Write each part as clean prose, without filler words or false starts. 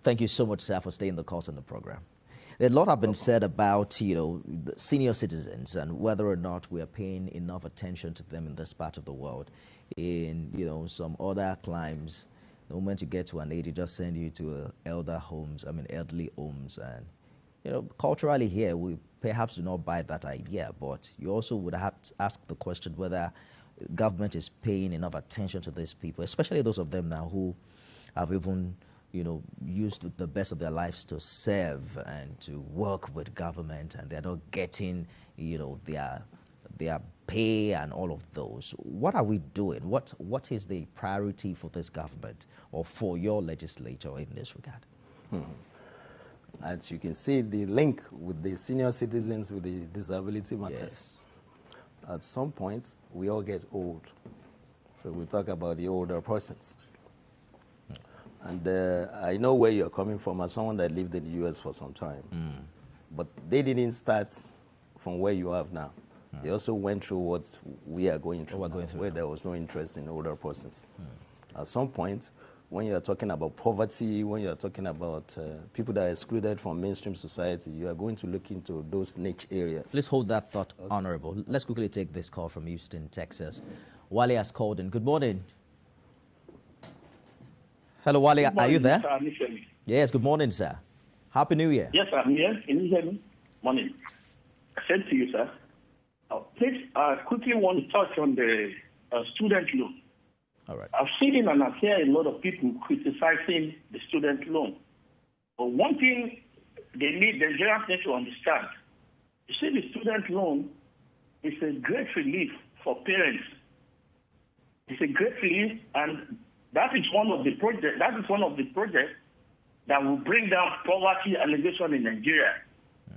Thank you so much, sir, for staying the course on the program. A lot have been said about, the senior citizens and whether or not we are paying enough attention to them in this part of the world. In, some other climes, the moment you get to an age, they just send you to elderly homes. And, culturally here, we perhaps do not buy that idea, but you also would have to ask the question whether government is paying enough attention to these people, especially those of them now who have even used the best of their lives to serve and to work with government, and they're not getting, their pay and all of those. What are we doing? What is the priority for this government or for your legislature in this regard? As you can see, the link with the senior citizens with the disability matters. Yes. At some point, we all get old. So we talk about the older persons. And I know where you're coming from as someone that lived in the U.S. for some time. But they didn't start from where you are now. They also went through what we are going through, where there was no interest in older persons. At some point, when you're talking about poverty, when you're talking about people that are excluded from mainstream society, you are going to look into those niche areas. Let's hold that thought, Honorable. Let's quickly take this call from Houston, Texas. Wale has called in. Good morning. Hello, Wale. Are you there? Yes, good morning, sir. Happy New Year. Yes, I'm here. Can you hear me? Morning. Same to you, sir. Please, I quickly want to touch on the student loan. All right. I've seen and I've heard a lot of people criticizing the student loan. But one thing the Nigerians need to understand, you see, the student loan is a great relief for parents. It's a great relief, and that is one of the projects. That will bring down poverty alleviation in Nigeria,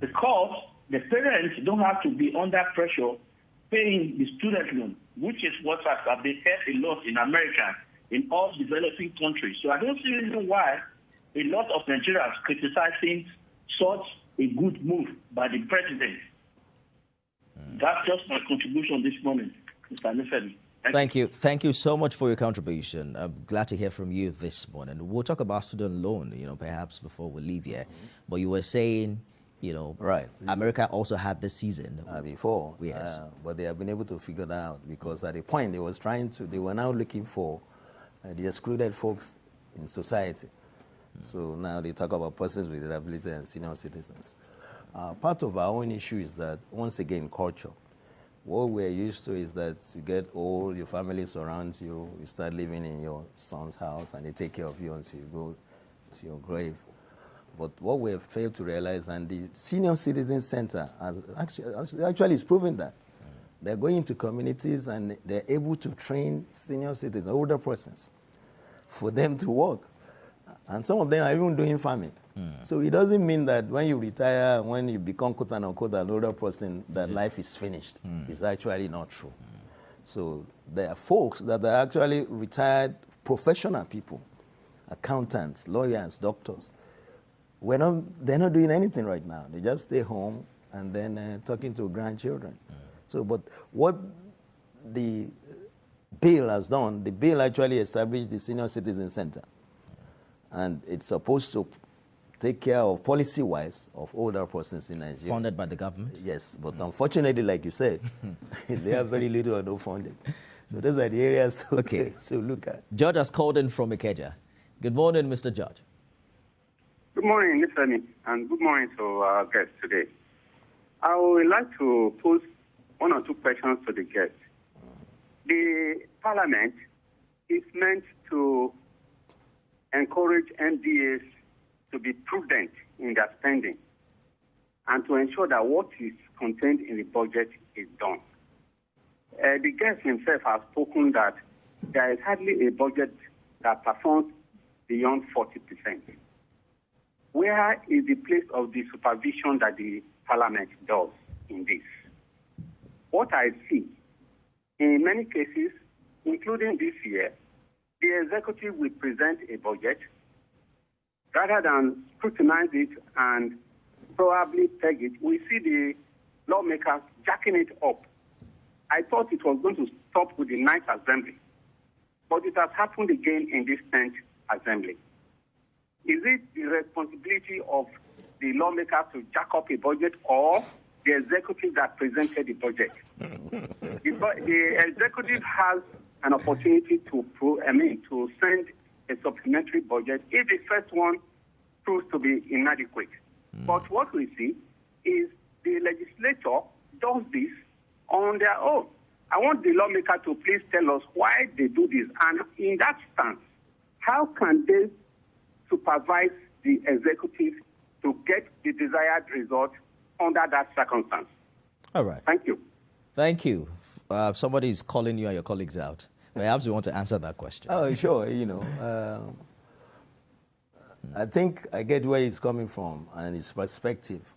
because the parents don't have to be under pressure paying the student loan, which is what has been heard a lot in America, in all developing countries. So I don't see reason why a lot of Nigerians criticizing such a good move by the president. That's just my contribution this morning, Mr. Nifemi. Thank you. Thank you so much for your contribution. I'm glad to hear from you this morning. We'll talk about student loan, perhaps before we leave here. But you were saying, right. America also had this season. Before, yes. But they have been able to figure that out, because at the point they were now looking for the excluded folks in society. So now they talk about persons with disability and senior citizens. Part of our own issue is that, once again, culture. What we're used to is that you get old, your family surrounds you, you start living in your son's house, and they take care of you until you go to your grave. But what we have failed to realize, and the Senior Citizen Center has actually is proving that. They're going into communities and they're able to train senior citizens, older persons, for them to work. And some of them are even doing farming. So it doesn't mean that when you retire, when you become quote unquote an older person, that life is finished. It's actually not true. So there are folks that are actually retired professional people, accountants, lawyers, doctors. They're not doing anything right now. They just stay home and then talking to grandchildren. So, but what the bill has done, the bill actually established the Senior Citizen Center. And it's supposed to take care of, policy-wise, of older persons in Nigeria. Funded by the government? Yes, but unfortunately, like you said, they have very little or no funding. So those are the areas to look at. George has called in from Ikeja. Good morning, Mr. George. Good morning, Mr. Annie, and good morning to our guests today. I would like to pose one or two questions to the guests. The Parliament is meant to encourage MDAs to be prudent in their spending and to ensure that what is contained in the budget is done. The guest himself has spoken that there is hardly a budget that performs beyond 40%. Where is the place of the supervision that the Parliament does in this? What I see, in many cases, including this year, the executive will present a budget rather than scrutinize it and probably peg it. We see the lawmakers jacking it up. I thought it was going to stop with the 9th Assembly, but it has happened again in this 10th Assembly. Is it the responsibility of the lawmakers to jack up a budget or the executive that presented the budget? The executive has an opportunity to send a supplementary budget if the first one proves to be inadequate. But what we see is the legislature does this on their own. I want the lawmaker to please tell us why they do this. And in that stance, how can they supervise the executive to get the desired result under that circumstance? All right. Thank you. Thank you. Somebody is calling you and your colleagues out. Perhaps you want to answer that question. Oh, sure. I think I get where he's coming from and his perspective.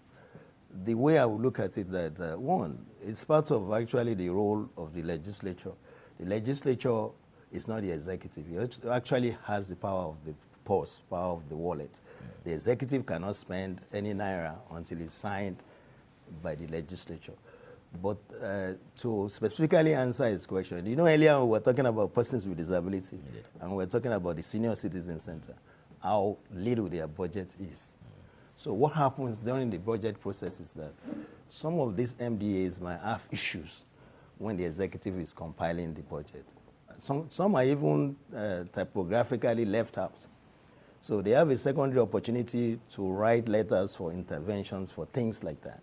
The way I would look at it that, one, it's part of actually the role of the legislature. The legislature is not the executive. It actually has the power of the purse, power of the wallet. The executive cannot spend any naira until it's signed by the legislature. But to specifically answer his question, earlier we were talking about persons with disability, and we were talking about the Senior Citizen Center, how little their budget is. So what happens during the budget process is that some of these MDAs might have issues when the executive is compiling the budget. Some are even typographically left out. So they have a secondary opportunity to write letters for interventions for things like that.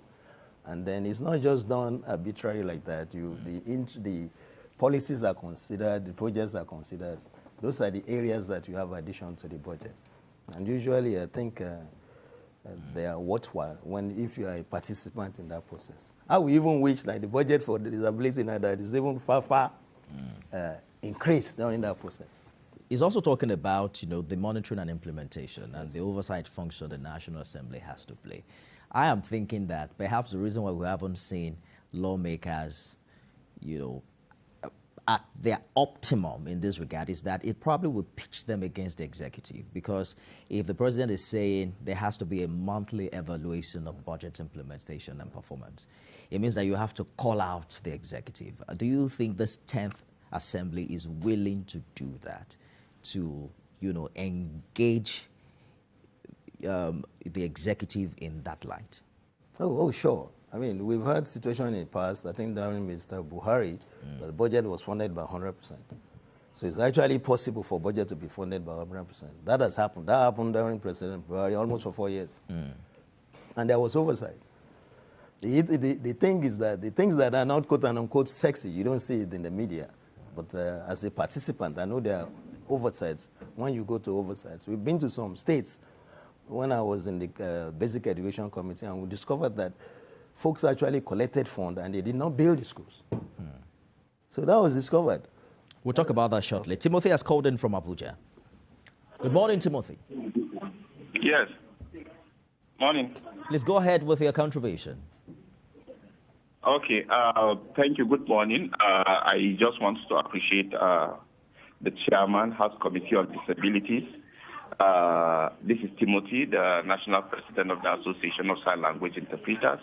And then it's not just done arbitrarily like that. The policies are considered, the projects are considered. Those are the areas that you have addition to the budget. And usually I think they are worthwhile if you are a participant in that process. I would even wish the budget for the disability now that is even far increased during that process. He's also talking about, the monitoring and implementation and the oversight function the National Assembly has to play. I am thinking that perhaps the reason why we haven't seen lawmakers, at their optimum in this regard is that it probably would pitch them against the executive, because if the president is saying there has to be a monthly evaluation of budget implementation and performance, it means that you have to call out the executive. Do you think this 10th Assembly is willing to do that, to, engage the executive in that light? Oh, sure. I mean, we've had situations in the past. I think during Mr. Buhari, the budget was funded by 100%. So it's actually possible for budget to be funded by 100%. That has happened. That happened during President Buhari almost for 4 years. And there was oversight. The thing is that the things that are not quote and unquote sexy, you don't see it in the media. But as a participant, I know there are oversights. When you go to oversights, we've been to some states when I was in the Basic Education Committee, and we discovered that folks actually collected funds and they did not build the schools. So that was discovered. We'll talk about that shortly. Timothy has called in from Abuja. Good morning, Timothy. Yes. Morning. Please go ahead with your contribution. Okay. Thank you. Good morning. I just want to appreciate the chairman, House Committee on Disabilities. This is Timothy, the National President of the Association of Sign Language Interpreters.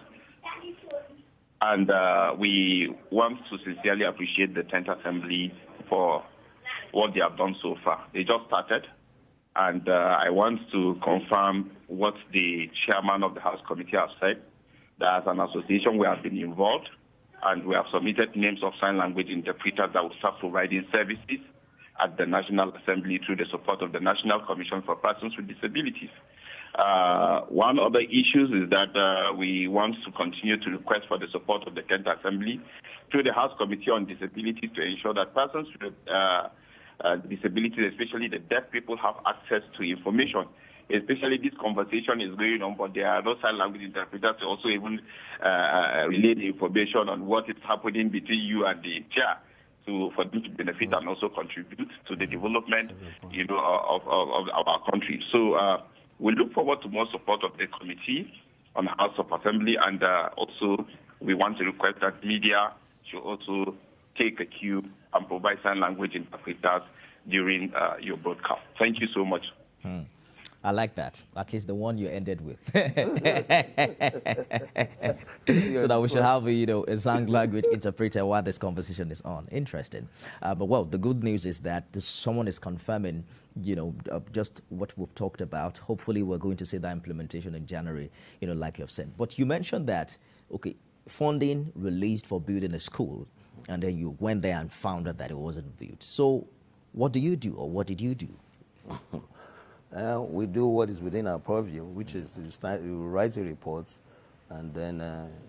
And we want to sincerely appreciate the 10th Assembly for what they have done so far. They just started, and I want to confirm what the chairman of the House Committee has said, that as an association we have been involved, and we have submitted names of sign language interpreters that will start providing services at the National Assembly through the support of the National Commission for Persons with Disabilities. One other issue is that we want to continue to request for the support of the 10th Assembly through the House Committee on Disabilities to ensure that persons with disabilities, especially the deaf people, have access to information. Especially this conversation is going on, but there are no sign language interpreters to also even relay the information on what is happening between you and the chair, for them to benefit and also contribute to the development, of our country. So we look forward to more support of the committee on the House of Assembly, and also we want to request that media should also take a cue and provide sign language interpreters during your broadcast. Thank you so much. I like that. At least the one you ended with. So that we should have a Zang language interpreter while this conversation is on. Interesting. But well, the good news is that someone is confirming, just what we've talked about. Hopefully, we're going to see that implementation in January, like you've said. But you mentioned that, okay, funding released for building a school, and then you went there and found out that it wasn't built. So what do you do, or what did you do? We do what is within our purview, which is you write a report, and then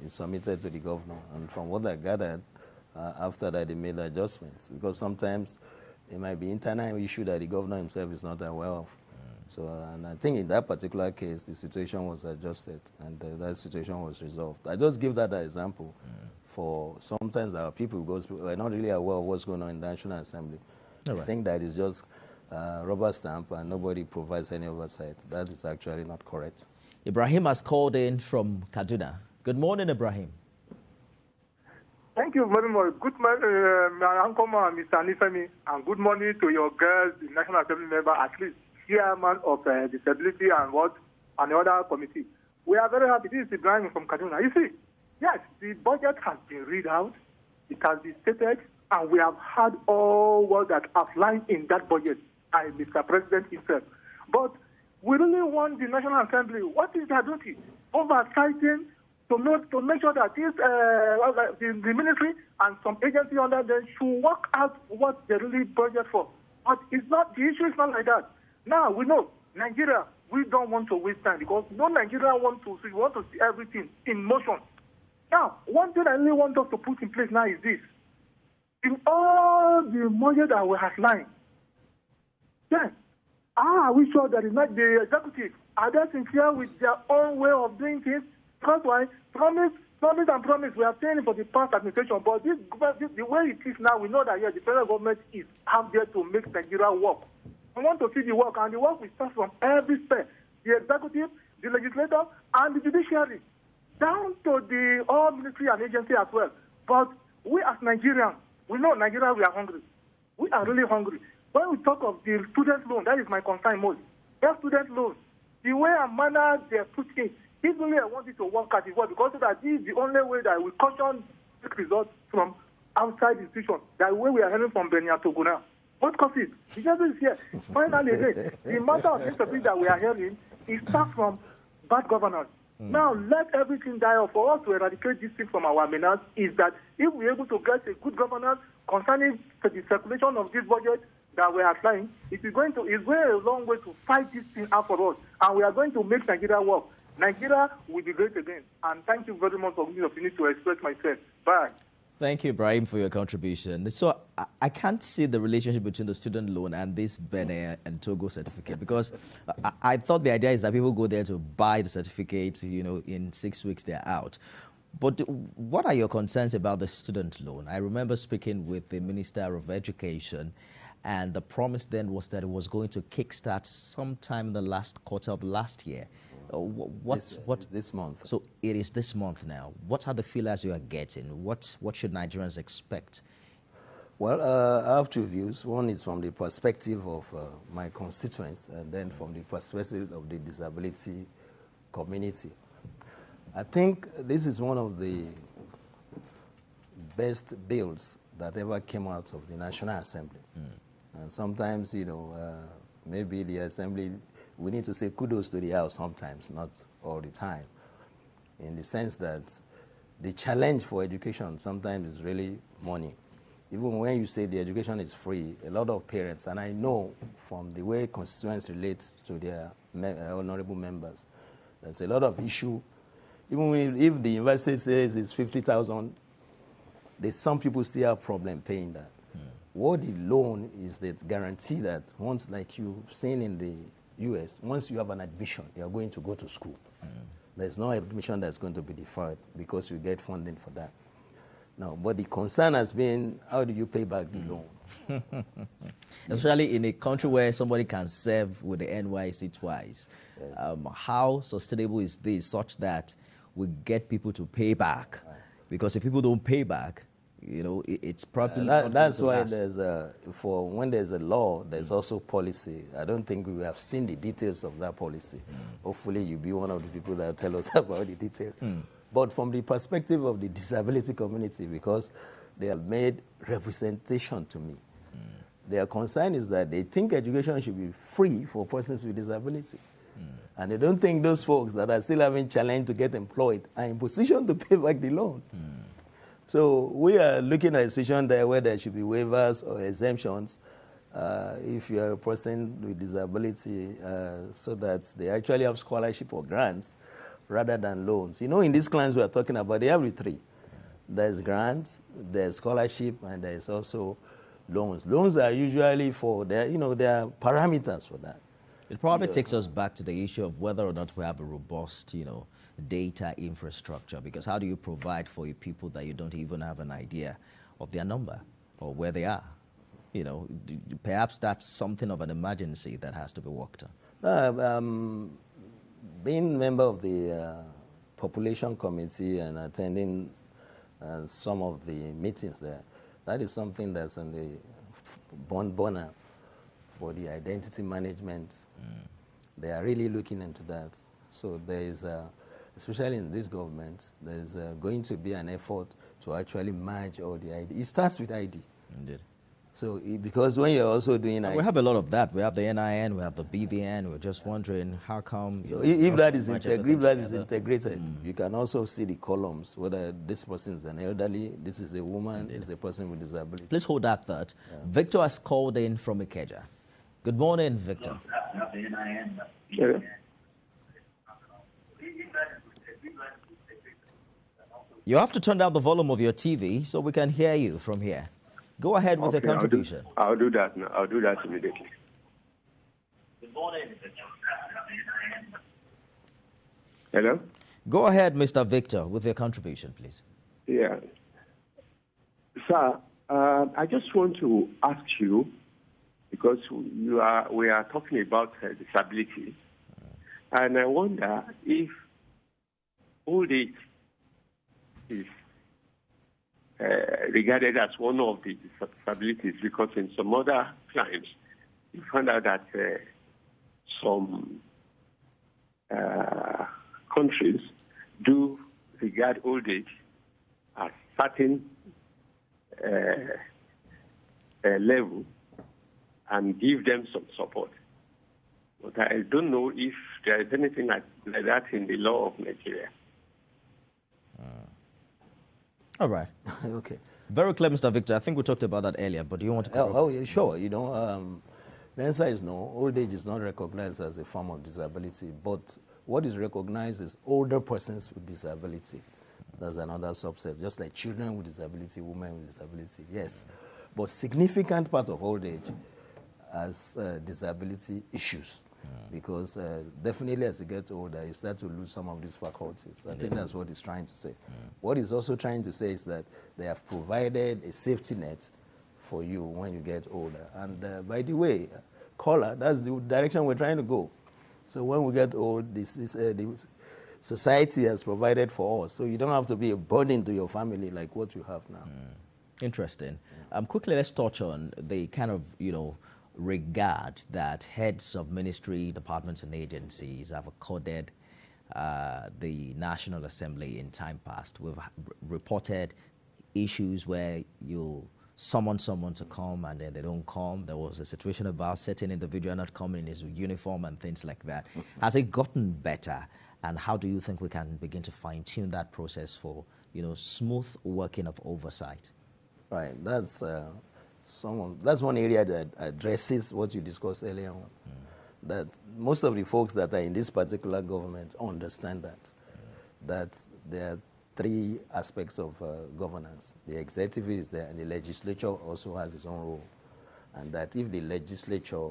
it's submitted to the governor. And from what I gathered, after that they made adjustments, because sometimes it might be internal issue that the governor himself is not aware of. So, and I think in that particular case, the situation was adjusted, and that situation was resolved. I just give that as an example for sometimes our people, because we are not really aware of what's going on in the National Assembly. Right. I think that is just rubber stamp and nobody provides any oversight. That is actually not correct. Ibrahim has called in from Kaduna. Good morning, Ibrahim. Thank you very much. Good morning, my uncle, Mr. Anifemi, and good morning to your girls, the National Assembly member, at least chairman of disability and the other committee. We are very happy. This is Ibrahim from Kaduna. You see, yes, the budget has been read out, it has been stated, and we have had all what that outlined in that budget by Mr. President himself. But we really want the National Assembly, what is their duty? Oversighting to make sure that this, the ministry and some agency under them should work out what they really budget for. But it's not, the issue is not like that. Now, we know, Nigeria, we don't want to waste time, because no Nigeria want to see everything in motion. Now, one thing I really want us to put in place now is this. In all the money that we have lined, yes, are we sure that it's not the executive? Are they sincere with their own way of doing things? Because why? Promise, we are saying for the past administration, but the way it is now, we know that the federal government is out there to make Nigeria work. We want to see the work, and the work will start from every step. The executive, the legislature, and the judiciary, down to the all military and agency as well. But we as Nigerians, we know Nigeria, we are hungry. We are really hungry. When we talk of the student loan, that is my concern most. That student loan, the way and manner they put it, even I want it to work at the work, because that is the only way that we caution results from outside institutions. That way we are hearing from Benin to Ghana. What causes? The answer is here. Finally, the matter of instability that we are hearing, it starts from bad governance. Now, let everything die off. For us to eradicate this thing from our manners is that if we're able to get a good governance concerning the circulation of this budget that we are applying, it's going a long way to fight this thing out for us. And we are going to make Nigeria work. Nigeria will be great again. And thank you very much for giving me the opportunity to express myself. Bye. Thank you, Ibrahim, for your contribution. So I can't see the relationship between the student loan and this Benin and Togo certificate, because I thought the idea is that people go there to buy the certificate, in 6 weeks they're out. But what are your concerns about the student loan? I remember speaking with the Minister of Education, and the promise then was that it was going to kickstart sometime in the last quarter of last year. This month. So it is this month now. What are the feelers you are getting? What should Nigerians expect? Well, I have two views. One is from the perspective of my constituents, and then from the perspective of the disability community. I think this is one of the best bills that ever came out of the National Assembly. And sometimes, maybe the Assembly, we need to say kudos to the House sometimes, not all the time, in the sense that the challenge for education sometimes is really money. Even when you say the education is free, a lot of parents, and I know from the way constituents relate to their honorable members, there's a lot of issue. Even if the university says it's 50,000, there's some people still have problem paying that. What the loan is that guarantee that once, like you've seen in the US, once you have an admission, you're going to go to school. There's no admission that's going to be deferred because you get funding for that. Now, but the concern has been, how do you pay back the loan? Especially in a country where somebody can serve with the NYC twice. Yes. How sustainable is this such that we get people to pay back? Right. Because if people don't pay back, it's probably that's why last. there's when there's a law, there's also policy. I don't think we have seen the details of that policy. Hopefully you'll be one of the people that will tell us about the details. But from the perspective of the disability community, because they have made representation to me, their concern is that they think education should be free for persons with disability. And they don't think those folks that are still having challenge to get employed are in position to pay back the loan. So we are looking at a situation there where there should be waivers or exemptions if you are a person with disability, so that they actually have scholarship or grants rather than loans. In these clients we are talking about, they have the three. There's grants, there's scholarship, and there's also loans. Loans are usually for, there are parameters for that. It probably takes us back to the issue of whether or not we have a robust, data infrastructure, because how do you provide for people that you don't even have an idea of their number or where they are? Perhaps that's something of an emergency that has to be worked on. Being member of the population committee and attending some of the meetings there, that is something that's on the burner for the identity management. They are really looking into that. So there is, especially in this government, there's going to be an effort to actually merge all the ID. It starts with ID. Indeed. So, because when you're also doing ID, we have a lot of that. We have the NIN, we have the BVN. We're just wondering how come. So if that is integrated, you can also see the columns, whether this person is an elderly, this is a woman, this is a person with disability. Please hold that thought. Yeah. Victor has called in from Ikeja. Good morning, Victor. Yeah. You have to turn down the volume of your TV so we can hear you from here. Go ahead with your contribution. I'll do that now. I'll do that immediately. Good morning. Hello? Go ahead, Mr. Victor, with your contribution, please. Yeah. Sir, I just want to ask you, because we are talking about disability, and I wonder if old age is regarded as one of the disabilities, because in some other climes, you find out that some countries do regard old age as certain level and give them some support. But I don't know if there is anything like that in the law of Nigeria. All right. Okay. Very clear, Mr. Victor. I think we talked about that earlier, but do you want to... yeah, sure. The answer is no. Old age is not recognized as a form of disability, but what is recognized is older persons with disability. That's another subset, just like children with disability, women with disability, yes. But significant part of old age has disability issues. Because definitely as you get older, you start to lose some of these faculties. I think that's what he's trying to say. What he's also trying to say is that they have provided a safety net for you when you get older. And by the way, caller, that's the direction we're trying to go. So when we get old, the society has provided for us. So you don't have to be a burden to your family like what you have now. Interesting. Quickly, let's touch on the kind of, regard that heads of ministry, departments, and agencies have accorded the National Assembly in time past. We've reported issues where you summon someone to come and then they don't come. There was a situation about certain individual not coming in his uniform and things like that. Has it gotten better? And how do you think we can begin to fine-tune that process for, smooth working of oversight? Right. That's one area that addresses what you discussed earlier on. That most of the folks that are in this particular government understand that there are three aspects of governance. The executive is there, and the legislature also has its own role. And that if the legislature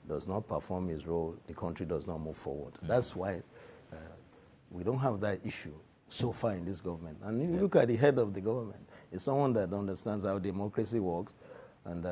does not perform its role, the country does not move forward. That's why we don't have that issue so far in this government. And if you look at the head of the government, it's someone that understands how democracy works. And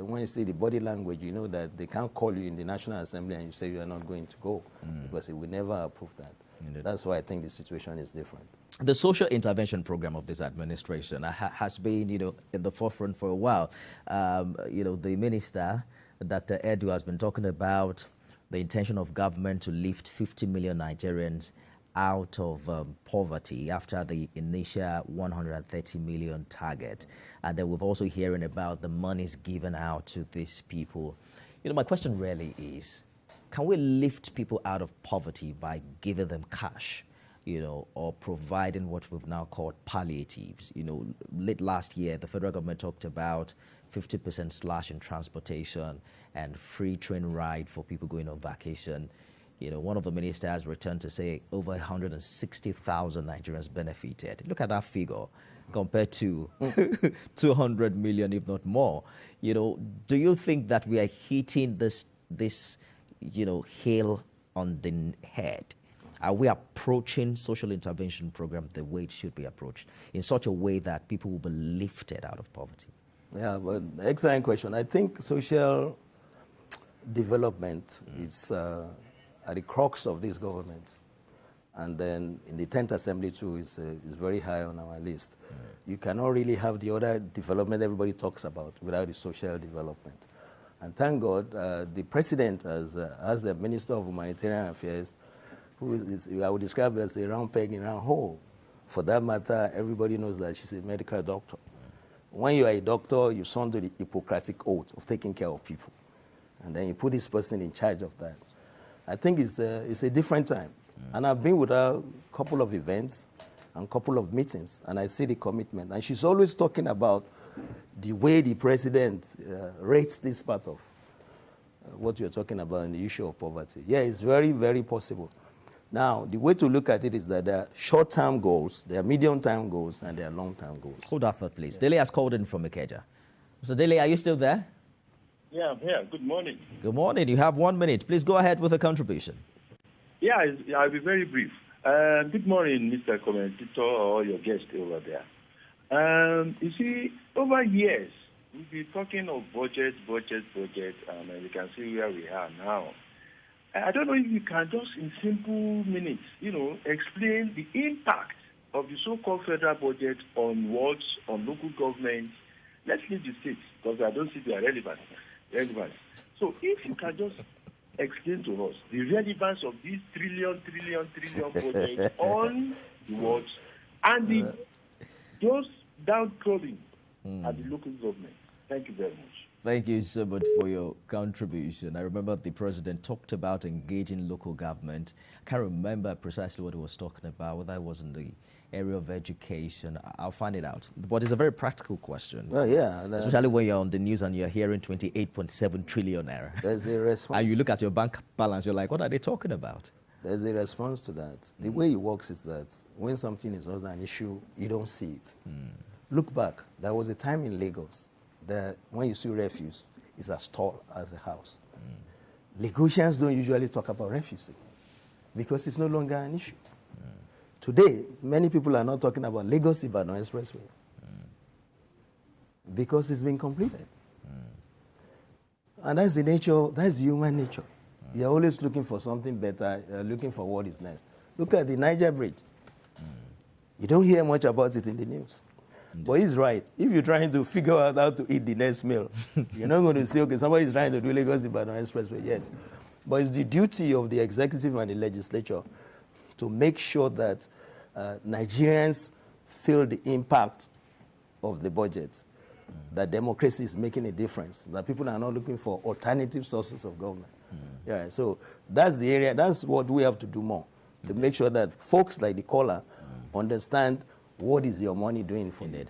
when you see the body language, you know that they can't call you in the National Assembly and you say you are not going to go, because he will never approve that. Indeed. That's why I think the situation is different. The social intervention program of this administration has been, in the forefront for a while. The minister, Dr. Edu, has been talking about the intention of government to lift 50 million Nigerians out of poverty after the initial 130 million target. And then we're also hearing about the monies given out to these people. My question really is, can we lift people out of poverty by giving them cash? Or providing what we've now called palliatives. Late last year, the federal government talked about 50% slash in transportation and free train ride for people going on vacation. One of the ministers returned to say over 160,000 Nigerians benefited. Look at that figure compared to 200 million, if not more. Do you think that we are hitting this hail on the head? Are we approaching social intervention program the way it should be approached, in such a way that people will be lifted out of poverty? Yeah, but excellent question. I think social development is at the crux of this government. And then in the 10th Assembly too is very high on our list. You cannot really have the other development everybody talks about without the social development. And thank God, the president as the Minister of Humanitarian Affairs, I would describe her as a round peg in a round hole. For that matter, everybody knows that she's a medical doctor. When you are a doctor, you sign the Hippocratic oath of taking care of people. And then you put this person in charge of that. I think it's a different time. And I've been with her a couple of events and a couple of meetings, and I see the commitment. And she's always talking about the way the president rates this part of what you're talking about in the issue of poverty. Yeah, it's very, very possible. Now, the way to look at it is that there are short-term goals, there are medium-term goals, and there are long-term goals. Hold that thought, please. Dele has called in from Ikeja. Mr. Dele, are you still there? Yeah, I'm here. Good morning. Good morning. You have 1 minute. Please go ahead with a contribution. Yeah, I'll be very brief. Good morning, Mr. Commentator, or your guest over there. You see, over years, we've been talking of budget, and you can see where we are now. I don't know if you can just in simple minutes, explain the impact of the so-called federal budget on what, on local governments. Let's leave the states, because I don't see their relevance. So if you can just explain to us the relevance of this trillion budget on the words and those downtrodden at the local government. Thank you very much. Thank you so much for your contribution. I remember the president talked about engaging local government. I can't remember precisely what he was talking about, whether it was in the area of education. I'll find it out. But it's a very practical question. Well, yeah. Especially when you're on the news and you're hearing 28.7 trillion naira. There's a response. And you look at your bank balance, you're like, what are they talking about? There's a response to that. The way it works is that when something is not an issue, you don't see it. Look back. There was a time in Lagos that when you see refuse, it's as tall as a house. Lagosians don't usually talk about refuse because it's no longer an issue. Today, many people are not talking about Lagos-Ibadan Expressway because it's been completed. And that's the nature, that's human nature. You're always looking for something better, looking for what is next. Look at the Niger Bridge. You don't hear much about it in the news. But he's right. If you're trying to figure out how to eat the next meal, you're not going to say, okay, somebody's trying to do Lagos-Ibadan Expressway. Yes. But it's the duty of the executive and the legislature to make sure that Nigerians feel the impact of the budget, that democracy is making a difference, that people are not looking for alternative sources of government. Yeah, so that's the area, that's what we have to do more, to make sure that folks like the caller understand what is your money doing for them.